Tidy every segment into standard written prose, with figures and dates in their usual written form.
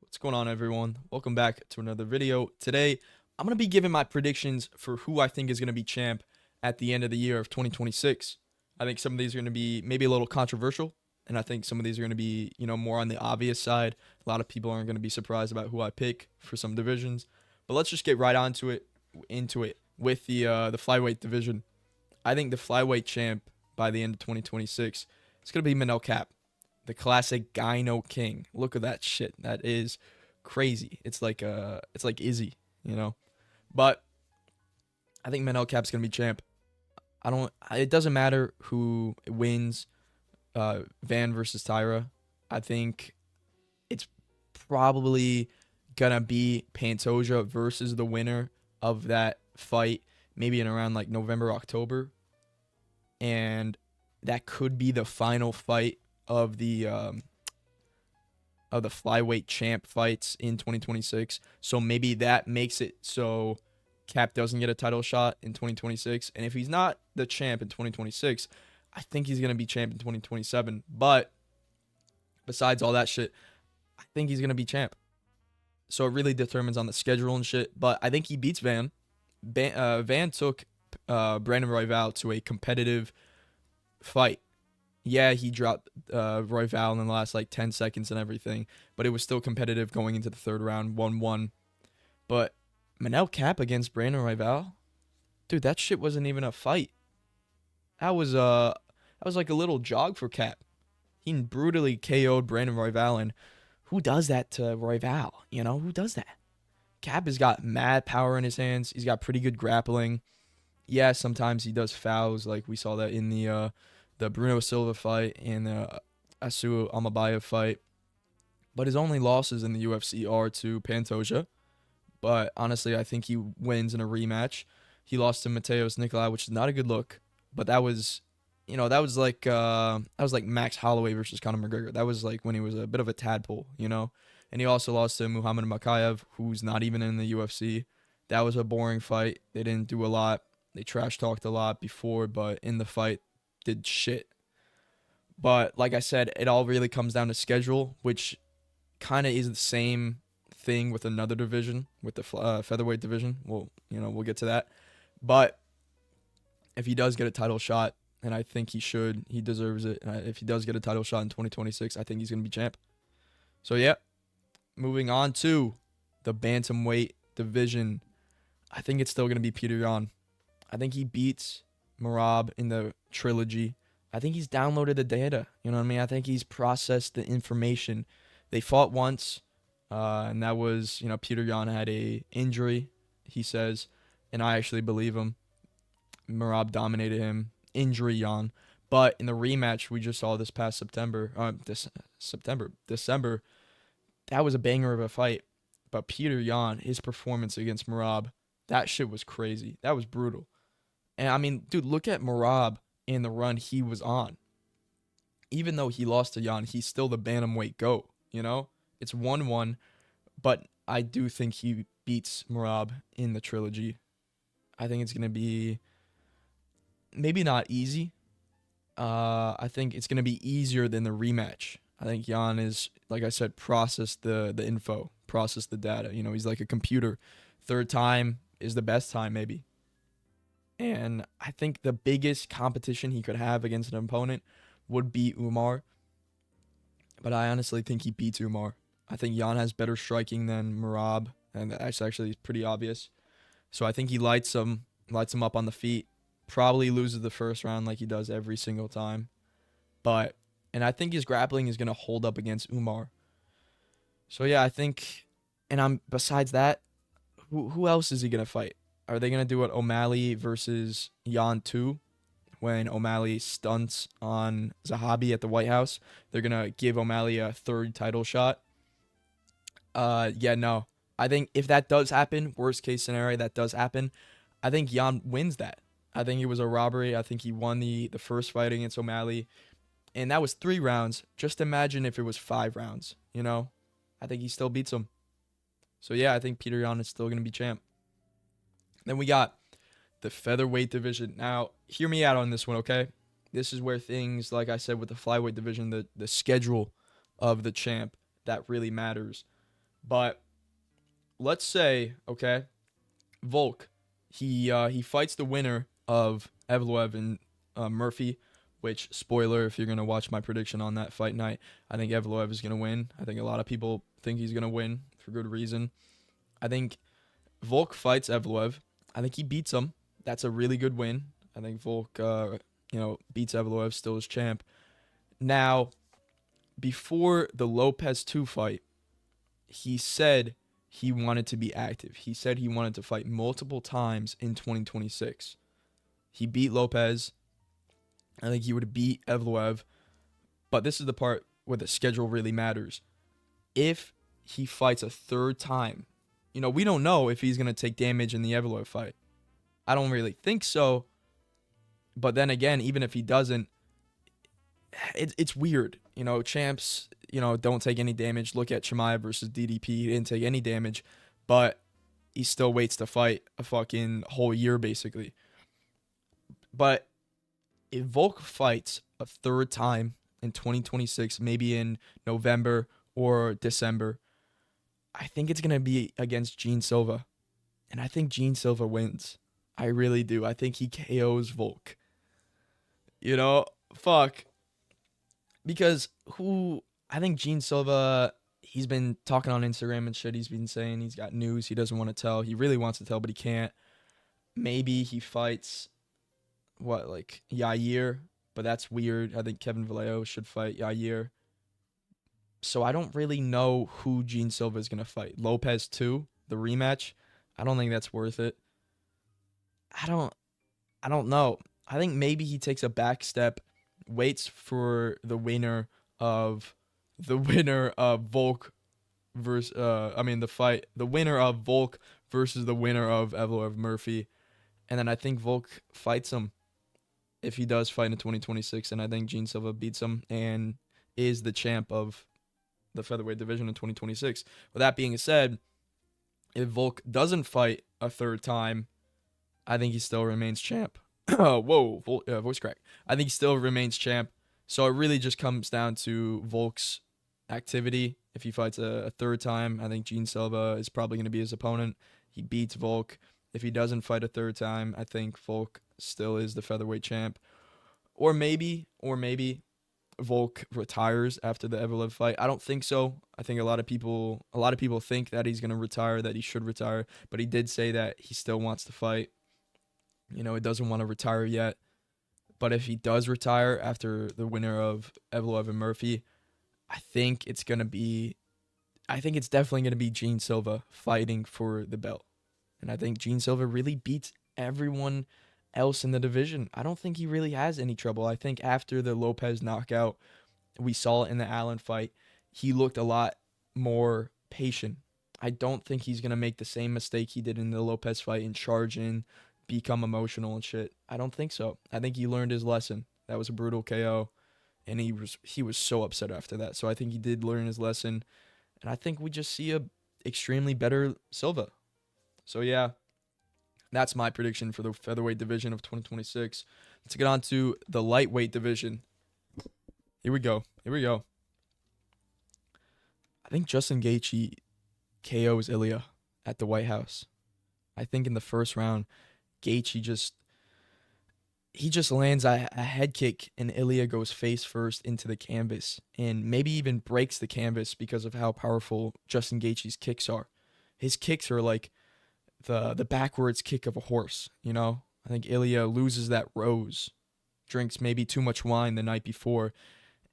What's going on, everyone? Welcome back to another video. Today, I'm going to be giving my predictions for who I think is going to be champ at the end of the year of 2026. I think some of these are going to be maybe a little controversial, and I think some of these are going to be, more on the obvious side. A lot of people aren't going to be surprised about who I pick for some divisions. But let's just get right into it with the flyweight division. I think the flyweight champ by the end of 2026 is going to be Manel Cap, the classic Gyno King. Look at that shit. That is crazy. It's like Izzy, you know. But I think Manel Cap's gonna be champ. I don't. It doesn't matter who wins. Van versus Tyra. I think it's probably gonna be Pantoja versus the winner of that fight, maybe in around like November, October, and that could be the final fight of the flyweight champ fights in 2026. So maybe that makes it so Cap doesn't get a title shot in 2026. And if he's not the champ in 2026, I think he's going to be champ in 2027. But besides all that shit, I think he's going to be champ. So it really determines on the schedule and shit. But I think he beats Van. Van took Brandon Royval to a competitive fight. Yeah, he dropped Royval in the last like 10 seconds and everything, but it was still competitive going into the third round, 1-1. But Manel Cap against Brandon Royval, dude, that shit wasn't even a fight. That was like a little jog for Cap. He brutally KO'd Brandon Royval, and who does that to Royval? You know, who does that? Cap has got mad power in his hands. He's got pretty good grappling. Yeah, sometimes he does fouls, like we saw that in the Bruno Silva fight and the Asu Amabaya fight. But his only losses in the UFC are to Pantoja. But honestly, I think he wins in a rematch. He lost to Mateus Nikolai, which is not a good look. But that was like Max Holloway versus Conor McGregor. That was like when he was a bit of a tadpole. And he also lost to Muhammad Makayev, who's not even in the UFC. That was a boring fight. They didn't do a lot. They trash talked a lot before, but in the fight, did shit. But like I said, it all really comes down to schedule, which kind of is the same thing with another division, with the featherweight division. We'll get to that. But if he does get a title shot, and I think he should, he deserves it. And if he does get a title shot in 2026, I think he's gonna be champ. So yeah, moving on to the bantamweight division, I think it's still gonna be Peter Yan. I think he beats Marab in the trilogy. I think he's downloaded the data. You know what I mean? I think he's processed the information. They fought once, and that was, Peter Yan had a injury, he says, and I actually believe him. Marab dominated him, injury Yan. But in the rematch we just saw this past December, that was a banger of a fight. But Peter Yan, his performance against Marab, that shit was crazy. That was brutal. And I mean, dude, look at Marab in the run he was on. Even though he lost to Yan, he's still the bantamweight GOAT. It's 1-1, but I do think he beats Marab in the trilogy. I think it's going to be maybe not easy. I think it's going to be easier than the rematch. I think Yan is, like I said, process the info, process the data. He's like a computer. Third time is the best time, maybe. And I think the biggest competition he could have against an opponent would be Umar. But I honestly think he beats Umar. I think Yan has better striking than Marab, and that's actually pretty obvious. So I think he lights him up on the feet. Probably loses the first round like he does every single time. And I think his grappling is gonna hold up against Umar. So yeah, I think, and I'm besides that, who else is he gonna fight? Are they gonna do it O'Malley versus Yan 2 when O'Malley stunts on Zahabi at the White House? They're gonna give O'Malley a third title shot. Yeah, no. I think if that does happen, worst case scenario, that does happen, I think Yan wins that. I think it was a robbery. I think he won the first fight against O'Malley, and that was 3 rounds. Just imagine if it was 5 rounds. I think he still beats him. So yeah, I think Peter Yan is still gonna be champ. Then we got the featherweight division. Now, hear me out on this one, okay? This is where things, like I said, with the flyweight division, the schedule of the champ, that really matters. But let's say, okay, Volk, he fights the winner of Evloev and Murphy. Which, spoiler, if you're gonna watch my prediction on that fight night, I think Evloev is gonna win. I think a lot of people think he's gonna win for good reason. I think Volk fights Evloev. I think he beats him. That's a really good win. I think Volk, beats Evloev, still is champ. Now, before the Lopez 2 fight, he said he wanted to be active. He said he wanted to fight multiple times in 2026. He beat Lopez. I think he would beat Evloev. But this is the part where the schedule really matters. If he fights a third time, we don't know if he's going to take damage in the Evloev fight. I don't really think so. But then again, even if he doesn't, it's weird. Champs, don't take any damage. Look at Chimaev versus DDP. He didn't take any damage, but he still waits to fight a fucking whole year, basically. But if Volk fights a third time in 2026, maybe in November or December, I think it's going to be against Gene Silva. And I think Gene Silva wins. I really do. I think he KOs Volk. Fuck. Because I think Gene Silva, he's been talking on Instagram and shit. He's been saying he's got news he doesn't want to tell. He really wants to tell, but he can't. Maybe he fights, Yair, but that's weird. I think Kevin Vallejo should fight Yair. So I don't really know who Gene Silva is going to fight. Lopez 2, the rematch. I don't think that's worth it. I don't know. I think maybe he takes a back step, waits for the winner of Volk versus the winner of Volk versus the winner of Evloev Murphy, and then I think Volk fights him if he does fight in 2026, and I think Gene Silva beats him and is the champ of the featherweight division in 2026. With that being said, if Volk doesn't fight a third time, I think he still remains champ. Whoa, voice crack. I think he still remains champ. So it really just comes down to Volk's activity. If he fights a third time, I think Gene Silva is probably going to be his opponent. He beats Volk. If he doesn't fight a third time, I think Volk still is the featherweight champ. Or maybe Volk retires after the Evloev fight. I don't think so. I think a lot of people think that he's going to retire, that he should retire, but he did say that he still wants to fight. He doesn't want to retire yet. But if he does retire after the winner of Evloev and Murphy, I think it's definitely going to be Gene Silva fighting for the belt. And I think Gene Silva really beats everyone else in the division. I don't think he really has any trouble. I think after the Lopez knockout, we saw it in the Allen fight, he looked a lot more patient. I don't think he's going to make the same mistake he did in the Lopez fight and charge in, become emotional and shit. I don't think so. I think he learned his lesson. That was a brutal KO, and he was so upset after that. So I think he did learn his lesson, and I think we just see a extremely better Silva. So yeah, that's my prediction for the featherweight division of 2026. Let's get on to the lightweight division. Here we go. I think Justin Gaethje KOs Ilya at the White House. I think in the first round, Gaethje just lands a head kick and Ilya goes face first into the canvas and maybe even breaks the canvas because of how powerful Justin Gaethje's kicks are. His kicks are like the backwards kick of a horse, I think Ilya loses that rose, drinks maybe too much wine the night before,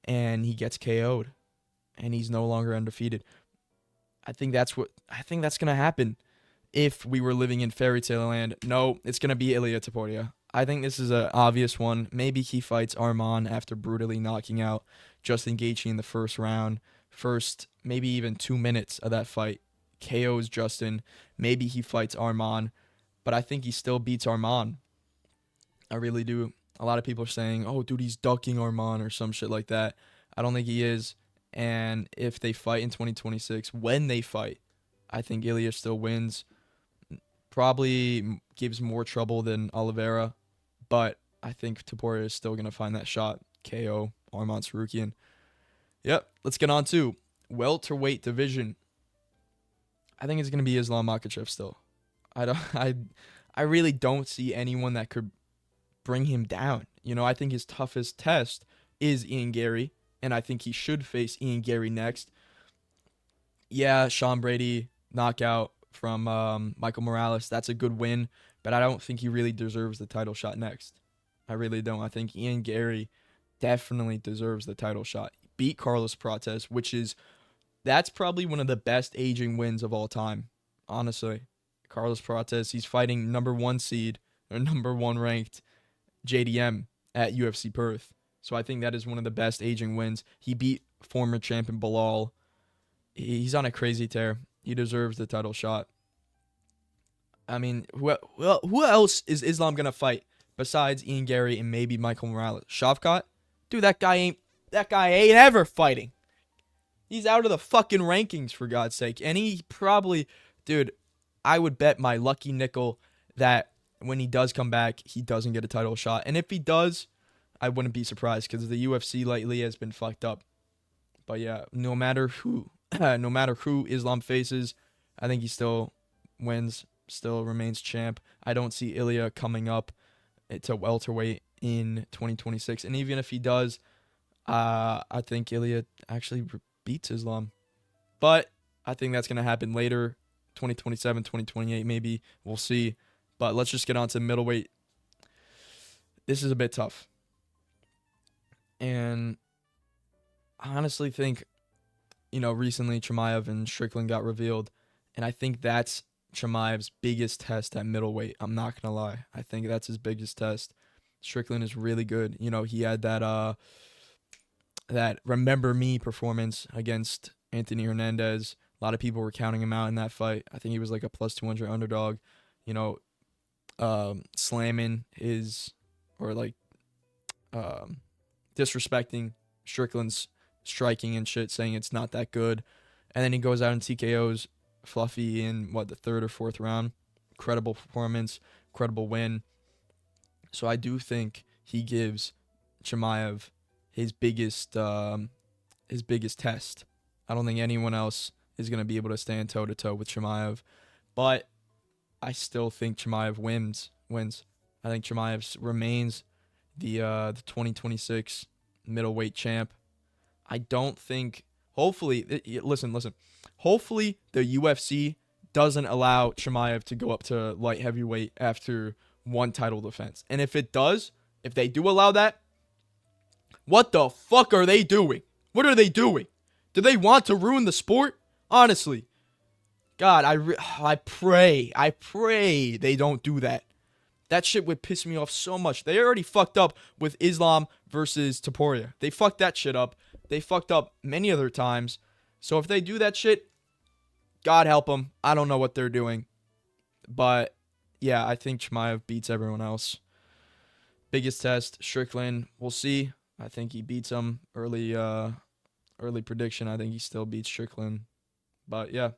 and he gets KO'd, and he's no longer undefeated. I think that's going to happen if we were living in fairy tale land. No, it's going to be Ilia Topuria. I think this is an obvious one. Maybe he fights Arman after brutally knocking out Justin Gaethje in the first round. Maybe even 2 minutes of that fight, KOs Justin. Maybe he fights Arman, but I think he still beats Arman. I really do. A lot of people are saying, oh, dude, he's ducking Arman or some shit like that. I don't think he is. And if they fight in 2026, when they fight, I think Ilya still wins. Probably gives more trouble than Oliveira, but I think Topuria is still going to find that shot. KO Arman Tsarukyan. Yep, let's get on to welterweight division. I think it's gonna be Islam Makhachev still. I don't. I really don't see anyone that could bring him down. I think his toughest test is Ian Gary, and I think he should face Ian Gary next. Yeah, Sean Brady knockout from Michael Morales. That's a good win, but I don't think he really deserves the title shot next. I really don't. I think Ian Gary definitely deserves the title shot. Beat Carlos Prates, that's probably one of the best aging wins of all time. Honestly, Carlos Prates, he's fighting number one seed or number one ranked JDM at UFC Perth. So I think that is one of the best aging wins. He beat former champion Bilal. He's on a crazy tear. He deserves the title shot. I mean, who else is Islam gonna fight besides Ian Gary and maybe Michael Morales? Shavkat? Dude, that guy ain't ever fighting. He's out of the fucking rankings, for God's sake. And he probably, dude, I would bet my lucky nickel that when he does come back, he doesn't get a title shot. And if he does, I wouldn't be surprised because the UFC lately has been fucked up. But yeah, no matter who Islam faces, I think he still wins, still remains champ. I don't see Ilya coming up to welterweight in 2026. And even if he does, I think Ilya actually beats Islam. But I think that's going to happen later, 2027, 2028 maybe. We'll see. But let's just get on to middleweight. This is a bit tough. And I honestly think, recently Chimaev and Strickland got revealed. And I think that's Chimaev's biggest test at middleweight. I'm not going to lie. I think that's his biggest test. Strickland is really good. He had that Remember Me performance against Anthony Hernandez. A lot of people were counting him out in that fight. I think he was like a plus 200 underdog. Slamming disrespecting Strickland's striking and shit, saying it's not that good. And then he goes out and TKOs Fluffy in the third or fourth round. Incredible performance, incredible win. So I do think he gives Chimaev his biggest test. I don't think anyone else is going to be able to stand toe to toe with Chimaev, but I still think Chimaev wins. I think Chimaev remains the 2026 middleweight champ. I don't think. Hopefully, listen. Hopefully, the UFC doesn't allow Chimaev to go up to light heavyweight after one title defense. And if they do allow that, what the fuck are they doing? What are they doing? Do they want to ruin the sport? Honestly. God, I pray they don't do that. That shit would piss me off so much. They already fucked up with Islam versus Topuria. They fucked that shit up. They fucked up many other times. So if they do that shit, God help them. I don't know what they're doing. But yeah, I think Chimaev beats everyone else. Biggest test, Strickland. We'll see. I think he beats him. Early prediction, I think he still beats Strickland. But yeah.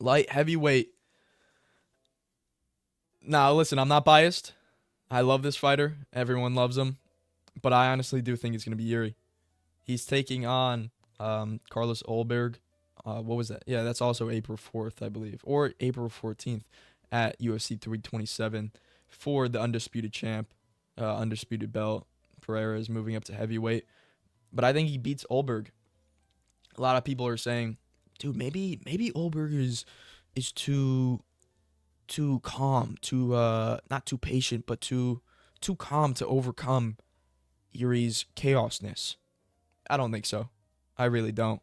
Light heavyweight. Now, listen, I'm not biased. I love this fighter. Everyone loves him. But I honestly do think it's going to be Yuri. He's taking on Carlos Ulberg. What was that? Yeah, that's also April 4th, I believe. Or April 14th at UFC 327 for the undisputed champ, undisputed belt. Pereira is moving up to heavyweight. But I think he beats Ulberg. A lot of people are saying, dude, maybe Ulberg is too calm, not too patient, but too calm to overcome Yuri's chaosness. I don't think so. I really don't.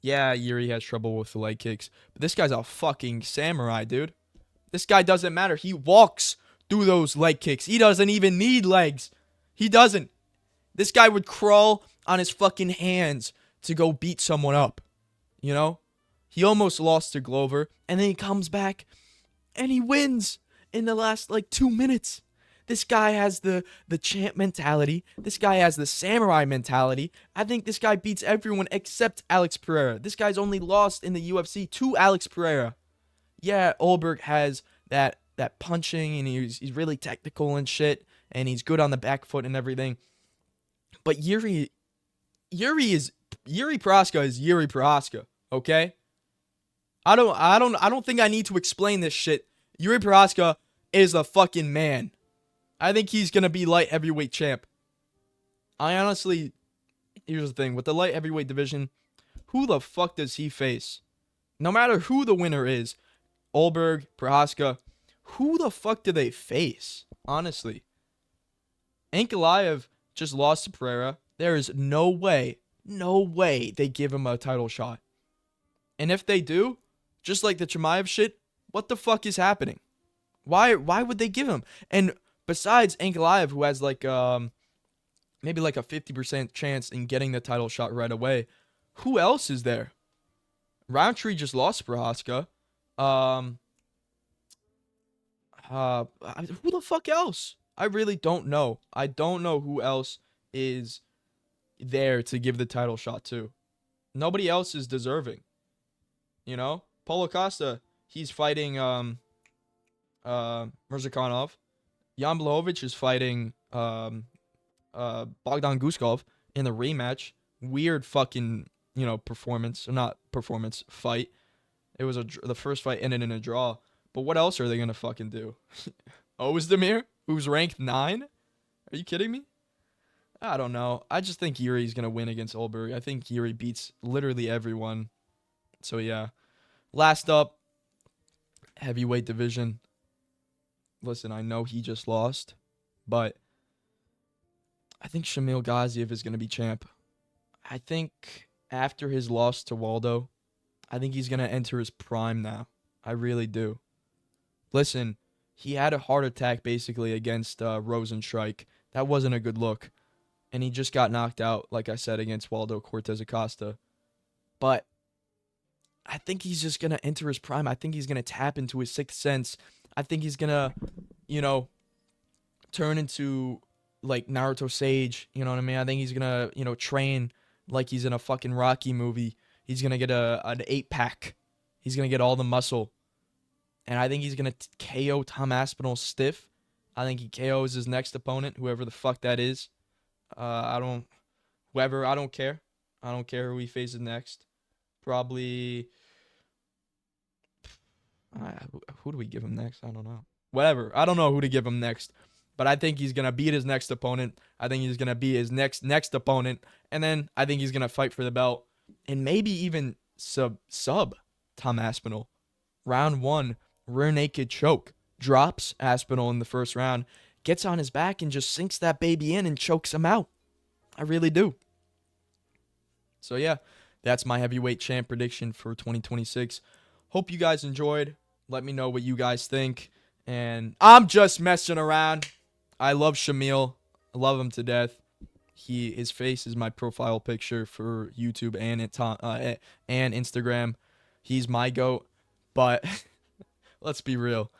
Yeah, Yuri has trouble with the leg kicks, but this guy's a fucking samurai, dude. This guy doesn't matter. He walks through those leg kicks. He doesn't even need legs. He doesn't. This guy would crawl on his fucking hands to go beat someone up. He almost lost to Glover, and then he comes back and he wins in the last 2 minutes. This guy has the champ mentality. This guy has the samurai mentality. I think this guy beats everyone except Alex Pereira. This guy's only lost in the UFC to Alex Pereira. Yeah, Ulberg has that punching, and he's really technical and shit, and he's good on the back foot and everything. But Yuri Prochazka is Yuri Prochazka, okay? I don't think I need to explain this shit. Yuri Prochazka is a fucking man. I think he's gonna be light heavyweight champ. I honestly, here's the thing with the light heavyweight division, who the fuck does he face? No matter who the winner is, Olberg, Prochazka, who the fuck do they face? Honestly, Ankalaev just lost to Pereira. There is no way they give him a title shot. And if they do, just like the Chimaev shit, what the fuck is happening? Why would they give him? And besides Ankalaev, who has like maybe like a 50% chance in getting the title shot right away, who else is there? Roundtree just lost to Prochazka. Who the fuck else? I really don't know. I don't know who else is there to give the title shot to. Nobody else is deserving. You know? Paulo Costa, he's fighting Mirzakhanov. Jan Blachowicz is fighting Bogdan Guskov in the rematch. Weird fucking, performance. Or not performance, fight. It was the first fight ended in a draw. But what else are they going to fucking do? Ozdemir, who's ranked 9? Are you kidding me? I don't know. I just think Yuri's going to win against Olberg. I think Yuri beats literally everyone. So, yeah. Last up, heavyweight division. Listen, I know he just lost, but I think Shamil Gaziev is going to be champ. I think after his loss to Waldo, I think he's going to enter his prime now. I really do. Listen, he had a heart attack basically against Rosenstrike. That wasn't a good look. And he just got knocked out, like I said, against Waldo Cortez Acosta. But I think he's just going to enter his prime. I think he's going to tap into his sixth sense. I think he's going to, turn into like Naruto Sage. You know what I mean? I think he's going to, train like he's in a fucking Rocky movie. He's going to get an 8-pack. He's going to get all the muscle. And I think he's going to KO Tom Aspinall stiff. I think he KOs his next opponent, whoever the fuck that is. I don't care. I don't care who he faces next. Probably, who do we give him next? I don't know. Whatever. I don't know who to give him next. But I think he's going to beat his next opponent. I think he's going to beat his next opponent. And then I think he's going to fight for the belt. And maybe even sub Tom Aspinall. Round 1, rear naked choke. Drops Aspinall in the first round. Gets on his back and just sinks that baby in and chokes him out. I really do. So yeah, that's my heavyweight champ prediction for 2026. Hope you guys enjoyed. Let me know what you guys think. And I'm just messing around. I love Shamil. I love him to death. His face is my profile picture for YouTube and Instagram. He's my GOAT. But let's be real.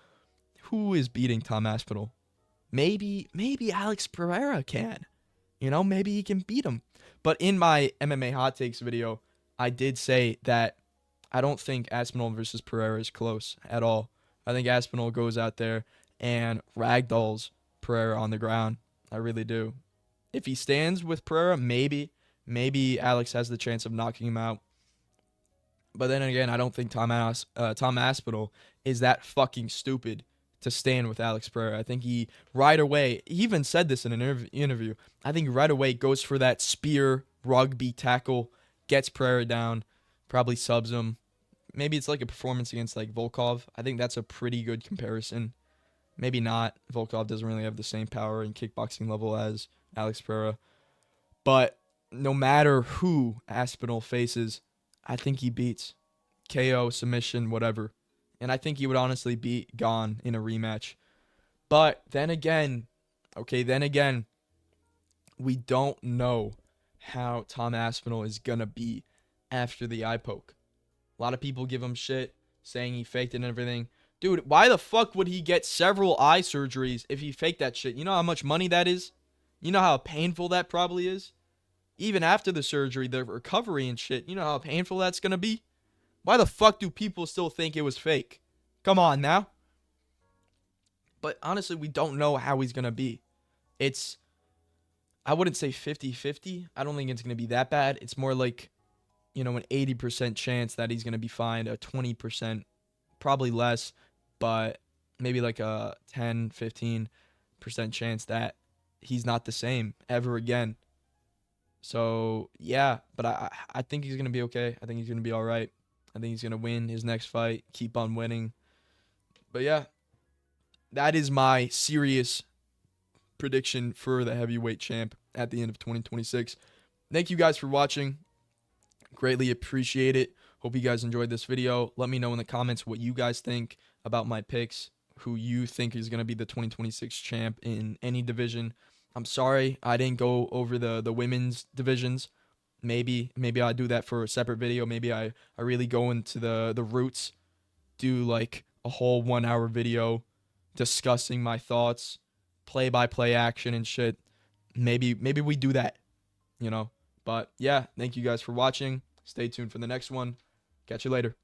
Who is beating Tom Aspinall? Maybe Alex Pereira can. Maybe he can beat him. But in my MMA Hot Takes video, I did say that I don't think Aspinall versus Pereira is close at all. I think Aspinall goes out there and ragdolls Pereira on the ground. I really do. If he stands with Pereira, maybe Alex has the chance of knocking him out. But then again, I don't think Tom Aspinall is that fucking stupid to stand with Alex Pereira. I think he right away, he even said this in an interview, I think right away goes for that spear rugby tackle, gets Pereira down, probably subs him. Maybe it's like a performance against like Volkov. I think that's a pretty good comparison. Maybe not. Volkov doesn't really have the same power and kickboxing level as Alex Pereira. But no matter who Aspinall faces, I think he beats. KO, submission, whatever. And I think he would honestly be gone in a rematch. But then again, we don't know how Tom Aspinall is going to be after the eye poke. A lot of people give him shit, saying he faked it and everything. Dude, why the fuck would he get several eye surgeries if he faked that shit? You know how much money that is? You know how painful that probably is? Even after the surgery, the recovery and shit, you know how painful that's going to be? Why the fuck do people still think it was fake? Come on now. But honestly, we don't know how he's going to be. I wouldn't say 50-50. I don't think it's going to be that bad. It's more like an 80% chance that he's going to be fined, a 20%, probably less, but maybe like a 10, 15% chance that he's not the same ever again. So, yeah, but I think he's going to be okay. I think he's going to be all right. I think he's going to win his next fight, keep on winning. But yeah, that is my serious prediction for the heavyweight champ at the end of 2026. Thank you guys for watching. Greatly appreciate it. Hope you guys enjoyed this video. Let me know in the comments what you guys think about my picks, who you think is going to be the 2026 champ in any division. I'm sorry I didn't go over the women's divisions. Maybe I'll do that for a separate video. Maybe I really go into the roots, do like a whole 1 hour video discussing my thoughts, play-by-play action and shit. Maybe we do that, you know. But yeah, thank you guys for watching. Stay tuned for the next one. Catch you later.